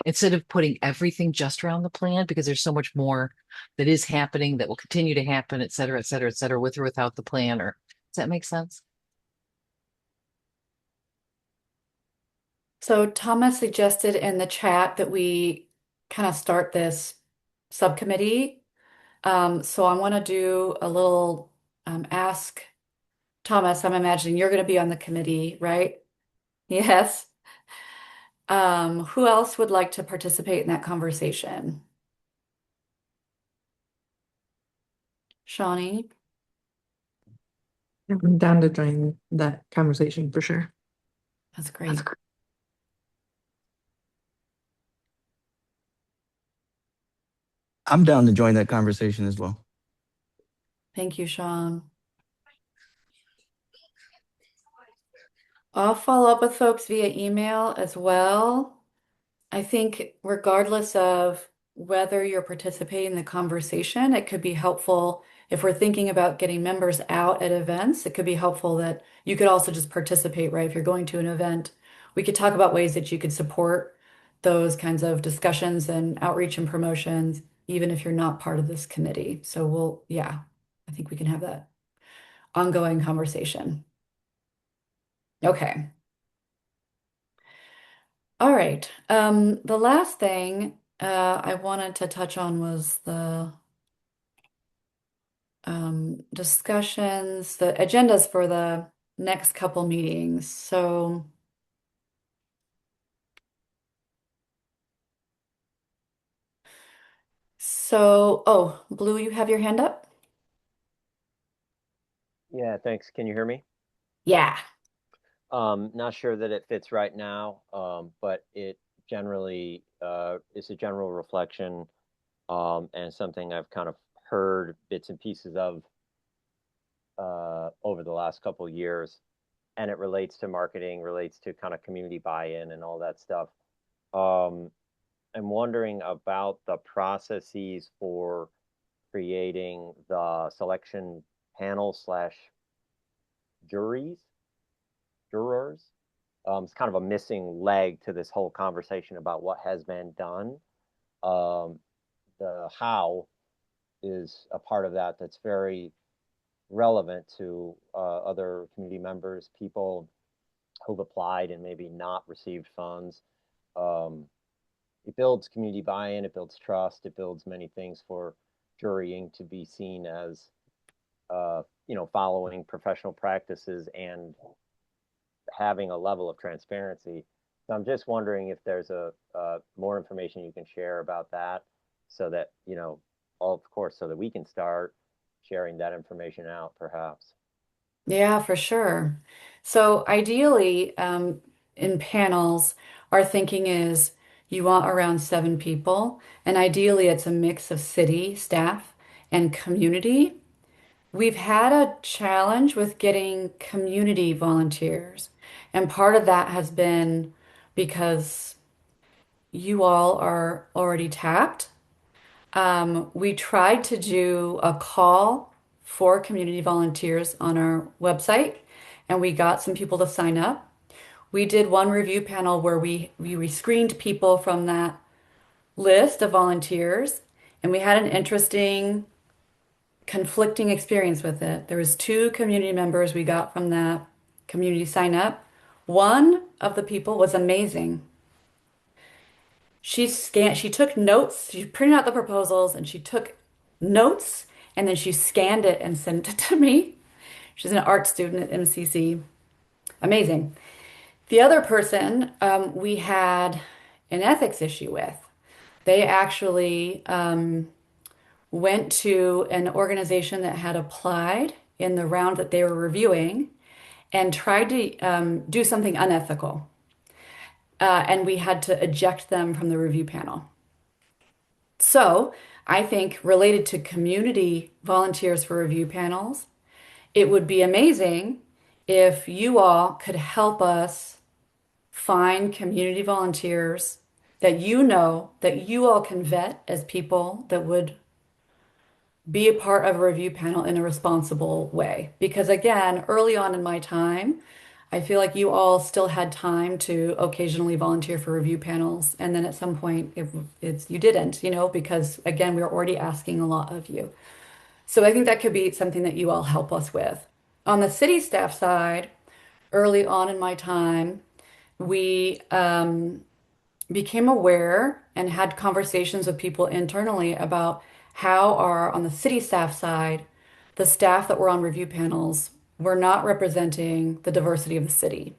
instead of putting everything just around the plan, because there's so much more that is happening that will continue to happen, et cetera, et cetera, et cetera, with or without the plan. Or does that make sense? So Thomas suggested in the chat that we kind of start this subcommittee. So I want to do a little ask Thomas. I'm imagining you're going to be on the committee, right? Yes. Who else would like to participate in that conversation? Shawnee? I'm down to join that conversation for sure. That's great. I'm down to join that conversation as well. Thank you, Sean. I'll follow up with folks via email as well. I think regardless of whether you're participating in the conversation, it could be helpful if we're thinking about getting members out at events. It could be helpful that you could also just participate, right? If you're going to an event, we could talk about ways that you could support those kinds of discussions and outreach and promotions, even if you're not part of this committee. So yeah, I think we can have that ongoing conversation. Okay. All right. The last thing I wanted to touch on was the discussions, the agendas for the next couple meetings. Oh, Blue, you have your hand up? Yeah, thanks. Can you hear me? Yeah. Not sure that it fits right now, but it generally is a general reflection and something I've kind of heard bits and pieces of over the last couple of years. And it relates to marketing, relates to kind of community buy-in and all that stuff. I'm wondering about the processes for creating the selection panel slash juries jurors. It's kind of a missing leg to this whole conversation about what has been done. The how is a part of that that's very relevant to other community members, people who've applied and maybe not received funds. It builds community buy-in, it builds trust, it builds many things for jurying to be seen as, following professional practices and having a level of transparency. So I'm just wondering if there's a more information you can share about that, so that of course, so that we can start sharing that information out, perhaps. Yeah, for sure. So ideally, in panels, our thinking is you want around 7 people, and ideally it's a mix of city staff and community. We've had a challenge with getting community volunteers, and part of that has been because you all are already tapped. We tried to do a call for community volunteers on our website, and we got some people to sign up. We did one review panel where we screened people from that list of volunteers, and we had an interesting conflicting experience with it. There was 2 community members we got from that community sign up. One of the people was amazing. She took notes, she printed out the proposals and she took notes and then she scanned it and sent it to me. She's an art student at MCC. Amazing. The other person we had an ethics issue with. They actually went to an organization that had applied in the round that they were reviewing, and tried to do something unethical. And we had to eject them from the review panel. So I think related to community volunteers for review panels, it would be amazing if you all could help us find community volunteers that you know that you all can vet as people that would be a part of a review panel in a responsible way. Because again, early on in my time, I feel like you all still had time to occasionally volunteer for review panels, and then at some point it's you didn't, because again, we were already asking a lot of you. So I think that could be something that you all help us with. On the city staff side, early on in my time, we became aware and had conversations with people internally about how on the city staff side, the staff that were on review panels were not representing the diversity of the city.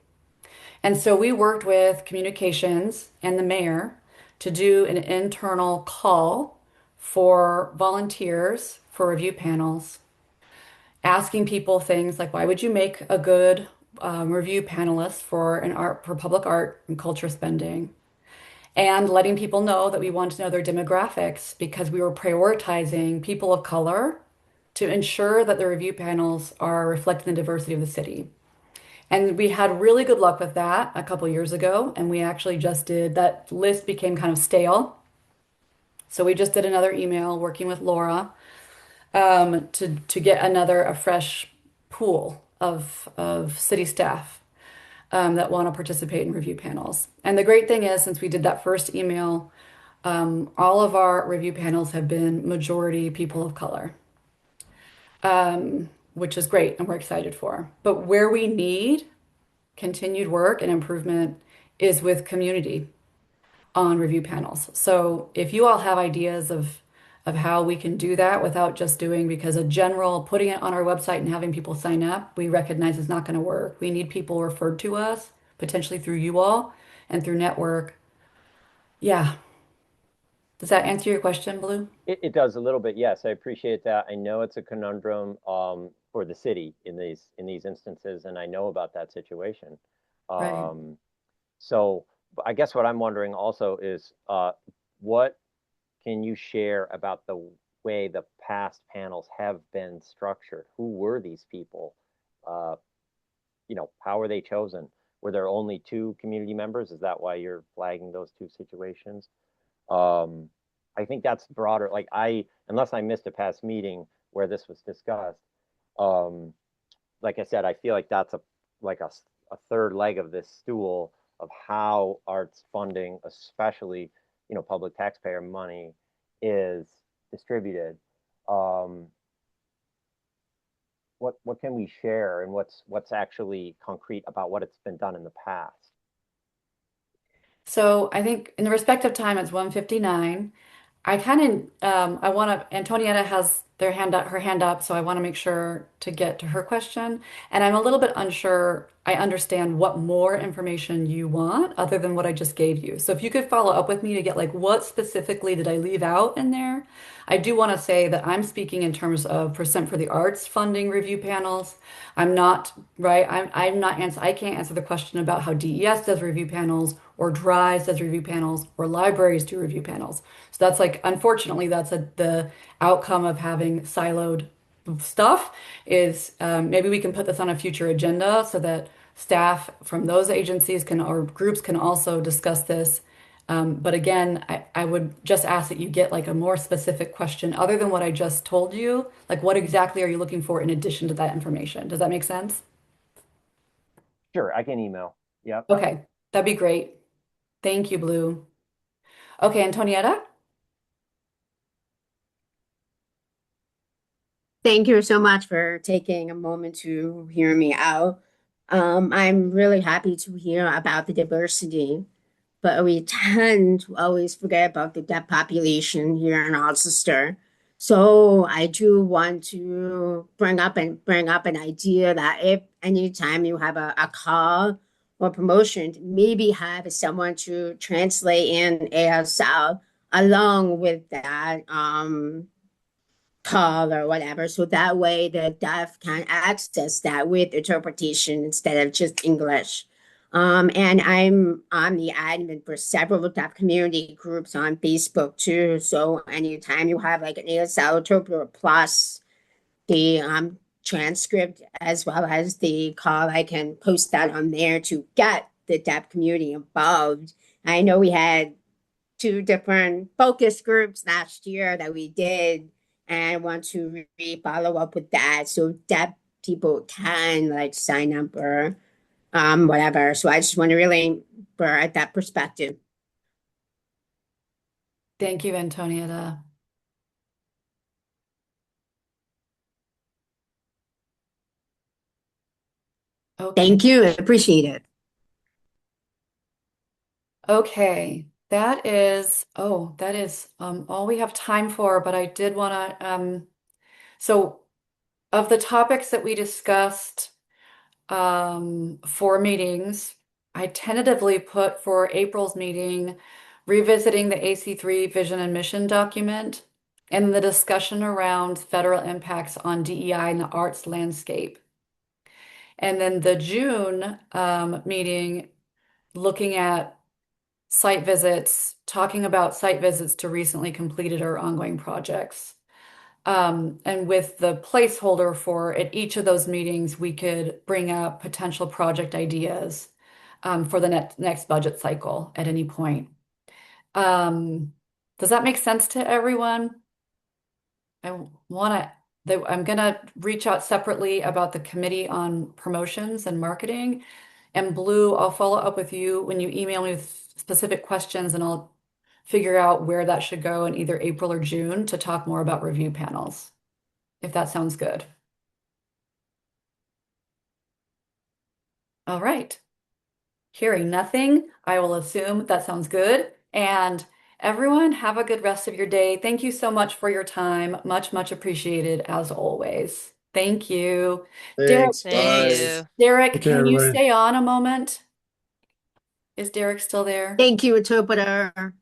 And so we worked with communications and the mayor to do an internal call for volunteers for review panels, asking people things like, why would you make a good review panelist for public art and culture spending? And letting people know that we wanted to know their demographics because we were prioritizing people of color to ensure that the review panels are reflecting the diversity of the city. And we had really good luck with that a couple years ago, and we actually just did that list became kind of stale. So we just did another email working with Laura to get a fresh pool of city staff that want to participate in review panels. And the great thing is, since we did that first email, all of our review panels have been majority people of color, which is great and we're excited for. But where we need continued work and improvement is with community on review panels. So if you all have ideas of how we can do that without just doing, because a general putting it on our website and having people sign up, we recognize it's not going to work. We need people referred to us, potentially through you all and through network. Yeah. Does that answer your question, Blue? It does a little bit, yes. I appreciate that. I know it's a conundrum for the city in these instances, and I know about that situation. Right. So I guess what I'm wondering also is what can you share about the way the past panels have been structured? Who were these people? How were they chosen? Were there only two community members? Is that why you're flagging those two situations? I think that's broader. Unless I missed a past meeting where this was discussed, like I said, I feel like that's a third leg of this stool of how arts funding, especially public taxpayer money, is distributed. What can we share, and what's actually concrete about what it's been done in the past? So I think in the respective time, it's 1:59. I kind of I want to Antonietta has her hand up, so I want to make sure to get to her question. And I'm a little bit unsure. I understand what more information you want other than what I just gave you. So if you could follow up with me to get like what specifically did I leave out in there? I do want to say that I'm speaking in terms of percent for the arts funding review panels. I'm not right. I'm not I can't answer the question about how DES does review panels or DRIVES does review panels or libraries do review panels. So that's unfortunately, that's the outcome of having siloed stuff is maybe we can put this on a future agenda so that staff from those agencies or groups can also discuss this. But again, I would just ask that you get like a more specific question other than what I just told you. Like what exactly are you looking for in addition to that information? Does that make sense? Sure, I can email. Yep. Okay, that'd be great. Thank you, Blue. Okay, Antonietta? Thank you so much for taking a moment to hear me out. I'm really happy to hear about the diversity, but we tend to always forget about the deaf population here in Rochester. So I do want to bring up an idea that if anytime you have a call or promotion, maybe have someone to translate in ASL along with that call or whatever. So that way the deaf can access that with interpretation instead of just English. And I'm the admin for several deaf community groups on Facebook too. So anytime you have like an ASL interpreter plus the transcript as well as the call, I can post that on there to get the deaf community involved. I know we had two different focus groups last year that we did, and I want to follow up with that so deaf people can like sign up or whatever. So I just want to really at that perspective. Thank you, Antonietta. Okay. Thank you. I appreciate it. Okay, that is all we have time for, but I did want to so of the topics that we discussed for meetings, I tentatively put for April's meeting revisiting the AC3 vision and mission document and the discussion around federal impacts on DEI and the arts landscape. And then the June meeting looking at site visits, talking about site visits to recently completed or ongoing projects. And with the placeholder for at each of those meetings, we could bring up potential project ideas for the next budget cycle at any point. Does that make sense to everyone? I'm gonna reach out separately about the committee on promotions and marketing. And Blue, I'll follow up with you when you email me with specific questions and I'll figure out where that should go in either April or June to talk more about review panels, if that sounds good. All right. Hearing nothing, I will assume that sounds good. And everyone, have a good rest of your day. Thank you so much for your time. Much, much appreciated as always. Thank you. Derek, Thanks. Thank Bye. you. Derek, Take care, can you everybody. stay on a moment? Is Derek still there? Thank you, interpreter.